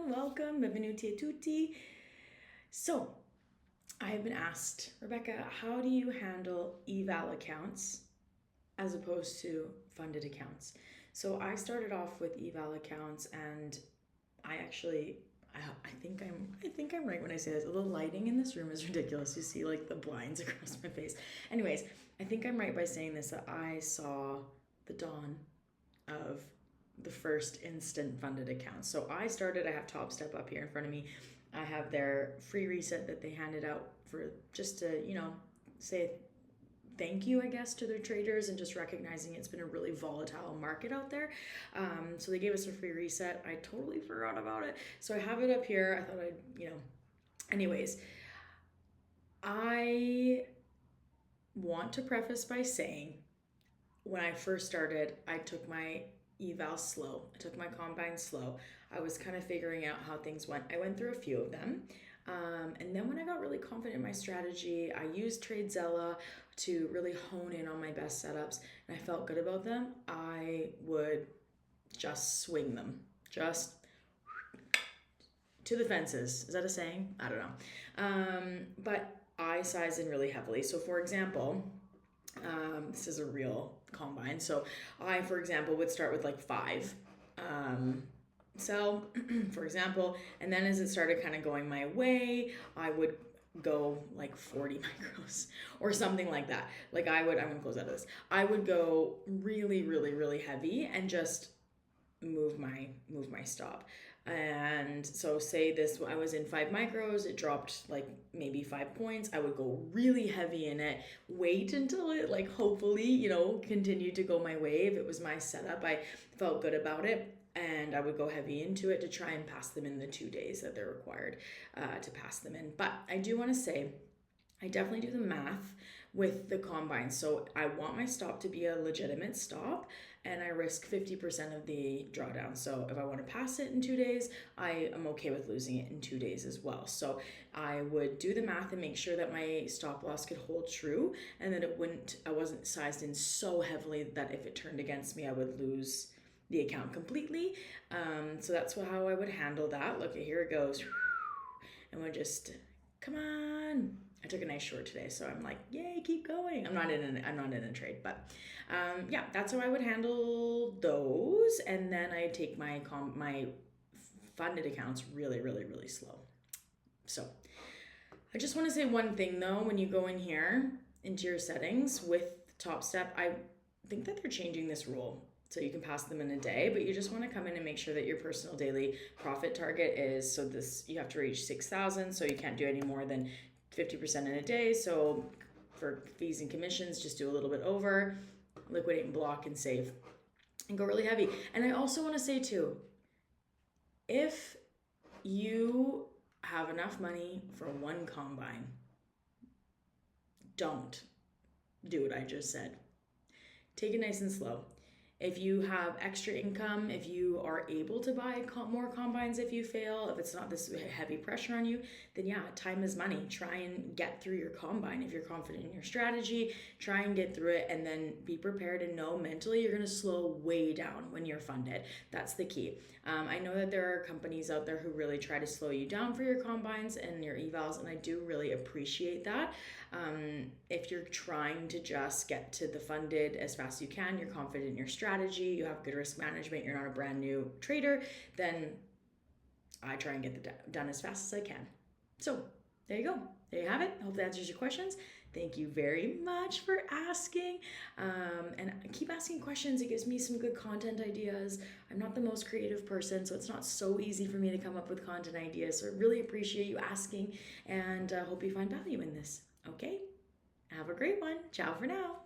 welcome, benvenuti a tutti. So, I have been asked, Rebecca, how do you handle eval accounts as opposed to funded accounts? So, I started off with eval accounts, and I actually, I think I'm right when I say this. The lighting in this room is ridiculous. You see like the blinds across my face. Anyways, I think I'm right by saying this, that I saw the dawn of the first instant funded account. So I have Top Step up here in front of me. I have their free reset that they handed out for just to, say thank you, I guess, to their traders and just recognizing it's been a really volatile market out there. So they gave us a free reset. I totally forgot about it. So I have it up here. I thought anyways, I want to preface by saying when I first started, I took my eval slow. I took my combine slow. I was kind of figuring out how things went. I went through a few of them. And then when I got really confident in my strategy, I used TradeZella to really hone in on my best setups, and I felt good about them. I would just swing them, just to the fences. Is that a saying? I don't know. But I size in really heavily. So for example, this is a real combine. So I, for example, would start with like 5. Sell, for example, and then as it started kind of going my way, I would go like 40 micros or something like that. Like I'm gonna close out of this. I would go really, really, really heavy and just move my stop. And so say this, I was in 5 micros, it dropped like maybe 5 points. I would go really heavy in it, wait until it like hopefully, continued to go my way. If it was my setup, I felt good about it. And I would go heavy into it to try and pass them in the 2 days that they're required to pass them in. But I do want to say, I definitely do the math with the combine. So I want my stop to be a legitimate stop, and I risk 50% of the drawdown. So if I want to pass it in 2 days, I am okay with losing it in 2 days as well. So I would do the math and make sure that my stop loss could hold true, and that I wasn't sized in so heavily that if it turned against me, I would lose the account completely. So that's how I would handle that. Look, here it goes. And we're just, come on. I took a nice short today, so I'm like, yay, keep going. I'm not in a trade, but yeah, that's how I would handle those. And then I take my funded accounts really, really, really slow. So I just want to say one thing though, when you go in here into your settings with Top Step, I think that they're changing this rule. So you can pass them in a day, but you just want to come in and make sure that your personal daily profit target is, so you have to reach 6,000, so you can't do any more than 50% in a day. So for fees and commissions, just do a little bit over, liquidate and block and save, and go really heavy. And I also want to say too, if you have enough money for one combine, don't do what I just said. Take it nice and slow. If you have extra income, if you are able to buy more combines if you fail, if it's not this heavy pressure on you, then yeah, time is money. Try and get through your combine. If you're confident in your strategy, try and get through it, and then be prepared and know mentally you're going to slow way down when you're funded. That's the key. I know that there are companies out there who really try to slow you down for your combines and your evals, and I do really appreciate that. If you're trying to just get to the funded as fast as you can, you're confident in your strategy, you have good risk management, you're not a brand new trader, then I try and get it done as fast as I can. So there you go. There you have it. I hope that answers your questions. Thank you very much for asking. And keep asking questions. It gives me some good content ideas. I'm not the most creative person, so it's not so easy for me to come up with content ideas. So I really appreciate you asking, and hope you find value in this. Okay? Have a great one. Ciao for now.